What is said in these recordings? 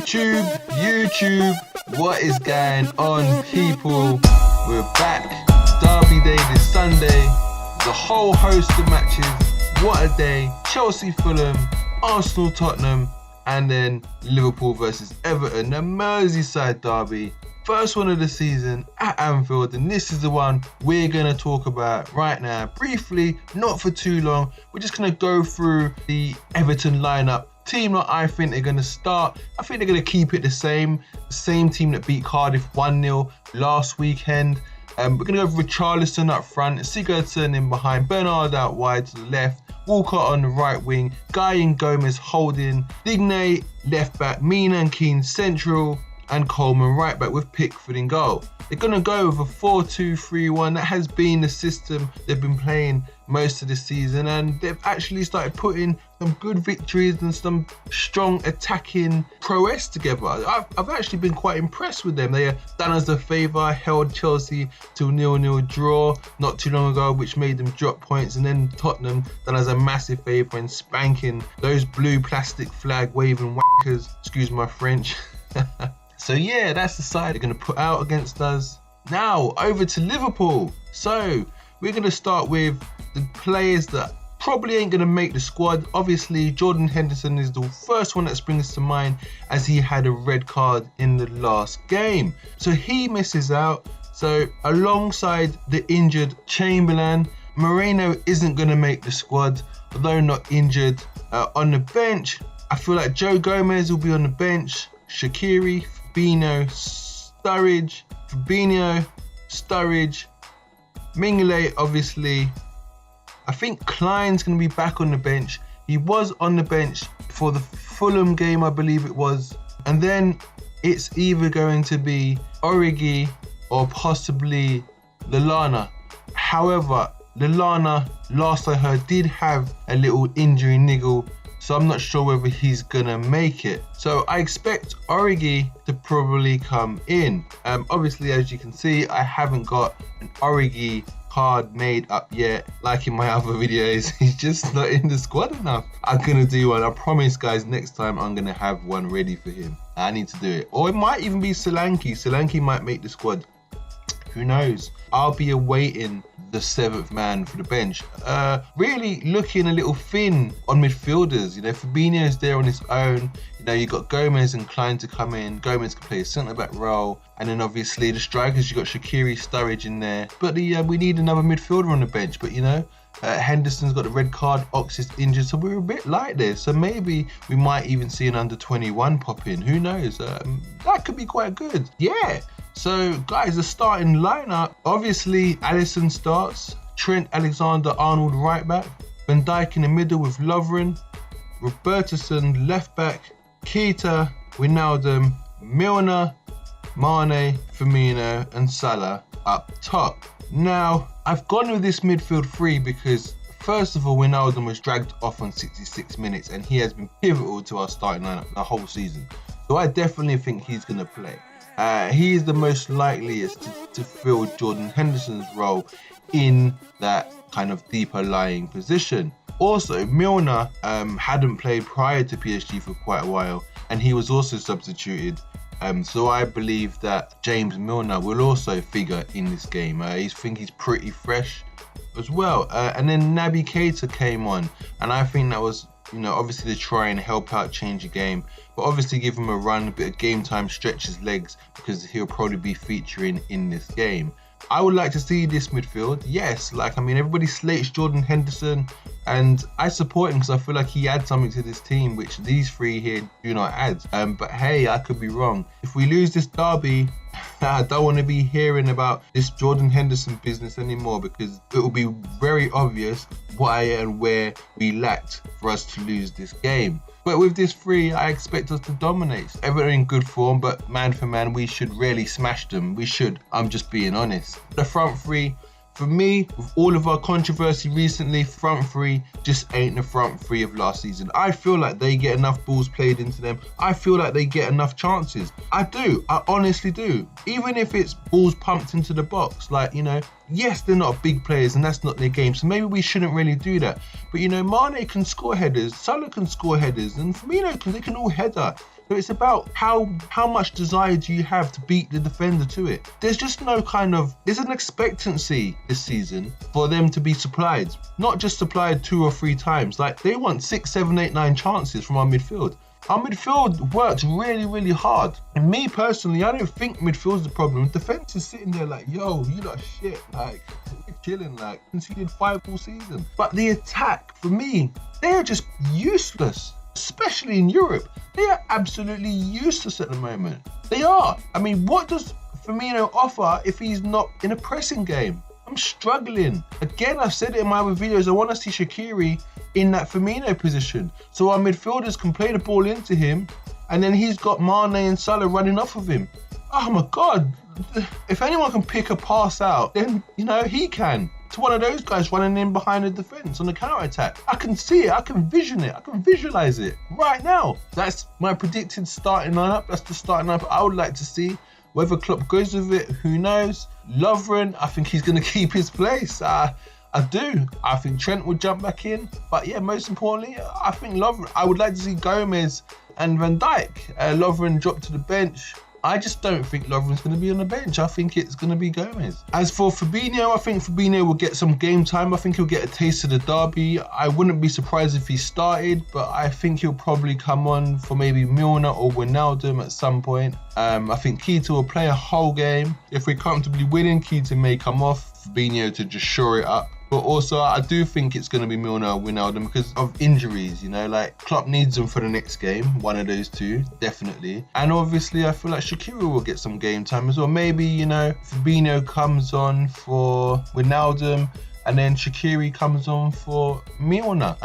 YouTube, what is going on, people? We're back. Derby day this Sunday. There's a whole host of matches. What a day. Chelsea, Fulham, Arsenal, Tottenham, and then Liverpool versus Everton, the Merseyside derby. First one of the season at Anfield, and this is the one we're going to talk about right now. Briefly, not for too long, we're just going to go through the Everton lineup. Team that I think they're going to start. I think they're going to keep it the same team that beat Cardiff 1-0 last weekend. We're going to go with Richarlison up front, Sigurdsson in behind, Bernard out wide to the left, Walcott on the right wing, Guy and Gomez holding, Digne left back, Mina and Keane central, and Coleman right back with Pickford in goal. They're going to go with a 4-2-3-1. That has been the system they've been playing most of the season, and they've actually started putting some good victories and some strong attacking prowess together. I've actually been quite impressed with them. They are done us a favour, held Chelsea to a 0-0 draw not too long ago, which made them drop points, and then Tottenham done us a massive favour in spanking those blue plastic flag waving wankers, excuse my French. So yeah, that's the side they're going to put out against us. Now, over to Liverpool. So, we're going to start with the players that probably ain't going to make the squad. Obviously, Jordan Henderson is the first one that springs to mind, as he had a red card in the last game. So, he misses out. So, alongside the injured Chamberlain, Moreno isn't going to make the squad, although not injured. On the bench, I feel like Joe Gomez will be on the bench. Shaqiri, Fabinho, Sturridge, Mingele, obviously. I think Klein's going to be back on the bench. He was on the bench for the Fulham game, I believe it was. And then it's either going to be Origi or possibly Lallana. However, Lallana, last I heard, did have a little injury niggle, so I'm not sure whether he's gonna make it. So I expect Origi to probably come in. Obviously, as you can see, I haven't got an Origi card made up yet. Like in my other videos, he's just not in the squad enough. I'm gonna do one. I promise, guys, next time I'm gonna have one ready for him. I need to do it. Or it might even be Solanke. Solanke might make the squad. Who knows? I'll be awaiting the 7th man for the bench. Really looking a little thin on midfielders. You know, Fabinho's there on his own. You know, you got Gomez and Klein to come in. Gomez can play a centre-back role. And then obviously the strikers, you got Shaqiri, Sturridge in there. But we need another midfielder on the bench. But you know, Henderson's got the red card, Ox is injured, so we're a bit light there. So maybe we might even see an under-21 pop in. Who knows? That could be quite good. Yeah. So, guys, the starting lineup, obviously, Alisson starts, Trent Alexander-Arnold right back, Van Dijk in the middle with Lovren, Robertson left back, Keita, Wijnaldum, Milner, Mane, Firmino, and Salah up top. Now, I've gone with this midfield three because, first of all, Wijnaldum was dragged off on 66 minutes, and he has been pivotal to our starting lineup the whole season. So I definitely think he's going to play. He is the most likeliest to fill Jordan Henderson's role in that kind of deeper lying position. Also, Milner hadn't played prior to PSG for quite a while, and he was also substituted. So I believe that James Milner will also figure in this game. I think he's pretty fresh as well. And then Naby Keita came on, and I think that was, you know, obviously to try and help out, change the game, but obviously give him a run, a bit of game time, stretch his legs, because he'll probably be featuring in this game. I would like to see this midfield. Yes, like, I mean, everybody slates Jordan Henderson, and I support him because I feel like he adds something to this team, which these three here do not add. But hey, I could be wrong. If we lose this derby, I don't want to be hearing about this Jordan Henderson business anymore, because it will be very obvious why and where we lacked for us to lose this game. But with this three, I expect us to dominate. Everton in good form, but man for man, we should really smash them. We should. I'm just being honest. The front three, for me, with all of our controversy recently, front three just ain't the front three of last season. I feel like they get enough balls played into them. I feel like they get enough chances. I do. I honestly do. Even if it's balls pumped into the box, like, you know, yes, they're not big players and that's not their game, so maybe we shouldn't really do that. But, you know, Mane can score headers, Salah can score headers, and Firmino they can all header. So it's about how much desire do you have to beat the defender to it. There's just there's an expectancy this season for them to be supplied. Not just supplied 2 or 3 times. Like, they want 6, 7, 8, 9 chances from our midfield. Our midfield works really, really hard. And me personally, I don't think midfield's the problem. Defense is sitting there like, yo, you lot shit. Like, we're chilling, like, conceded 5 all season. But the attack, for me, they are just useless. Especially in Europe. They are absolutely useless at the moment. They are. I mean, what does Firmino offer if he's not in a pressing game? I'm struggling. Again, I've said it in my other videos, I want to see Shaqiri in that Firmino position. So our midfielders can play the ball into him, and then he's got Mane and Salah running off of him. Oh my God. If anyone can pick a pass out, then, you know, he can. To one of those guys running in behind the defence on the counter-attack. I can see it, I can vision it, I can visualise it right now. That's my predicted starting lineup. That's the starting lineup I would like to see. Whether Klopp goes with it, who knows? Lovren, I think he's going to keep his place. I do. I think Trent will jump back in. But yeah, most importantly, I think Lovren. I would like to see Gomez and Van Dijk. Lovren drop to the bench. I just don't think Lovren's going to be on the bench. I think it's going to be Gomez. As for Fabinho, I think Fabinho will get some game time. I think he'll get a taste of the derby. I wouldn't be surprised if he started, but I think he'll probably come on for maybe Milner or Wijnaldum at some point. I think Keita will play a whole game. If we're comfortably winning, Keita may come off. Fabinho to just shore it up. But also, I do think it's going to be Milner or Wijnaldum because of injuries, you know, like Klopp needs them for the next game, one of those two, definitely. And obviously, I feel like Shaqiri will get some game time as well. Maybe, you know, Fabinho comes on for Wijnaldum, and then Shaqiri comes on for Milner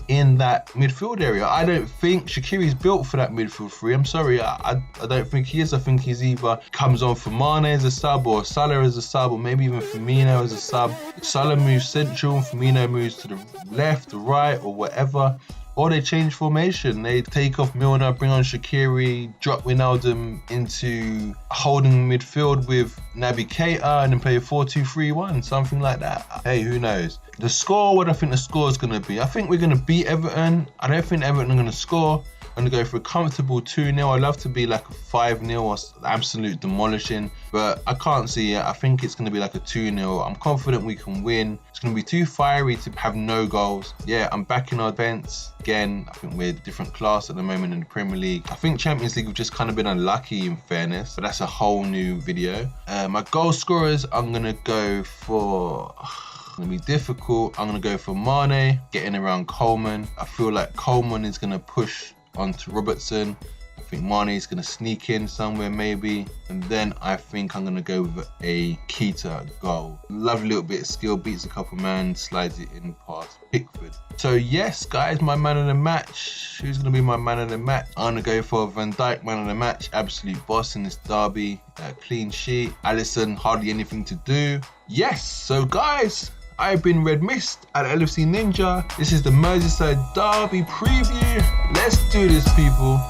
in that midfield area. I don't think Shaqiri's built for that midfield three. I'm sorry, I don't think he is. I think he's either comes on for Mane as a sub or Salah as a sub, or maybe even Firmino as a sub. Salah moves central and Firmino moves to the left or right or whatever. Or they change formation. They take off Milner, bring on Shaqiri, drop Wijnaldum into holding midfield with Naby Keita and then play a 4-2-3-1, something like that. Hey, who knows? The score, what I think the score is going to be. I think we're going to beat Everton. I don't think Everton are going to score. I'm going to go for a comfortable 2-0. I'd love to be like a 5-0 or absolute demolishing, but I can't see it. I think it's going to be like a 2-0. I'm confident we can win. It's going to be too fiery to have no goals. Yeah, I'm backing our defence. Again, I think we're a different class at the moment in the Premier League. I think Champions League, we've just kind of been unlucky in fairness, but that's a whole new video. My goal scorers, I'm going to go for... It's going to be difficult. I'm going to go for Mane, getting around Coleman. I feel like Coleman is going to push onto Robertson. I think Mane is going to sneak in somewhere maybe, and then I think I'm going to go with a Keita goal. Lovely little bit of skill, beats a couple man, slides it in past Pickford. So yes guys, my man of the match. Who's going to be my man of the match? I'm going to go for Van Dijk, man of the match. Absolute boss in this derby. Clean sheet. Alisson, hardly anything to do. Yes, so guys, I've been Red Mist at LFC Ninja. This is the Merseyside Derby preview. Let's do this, people.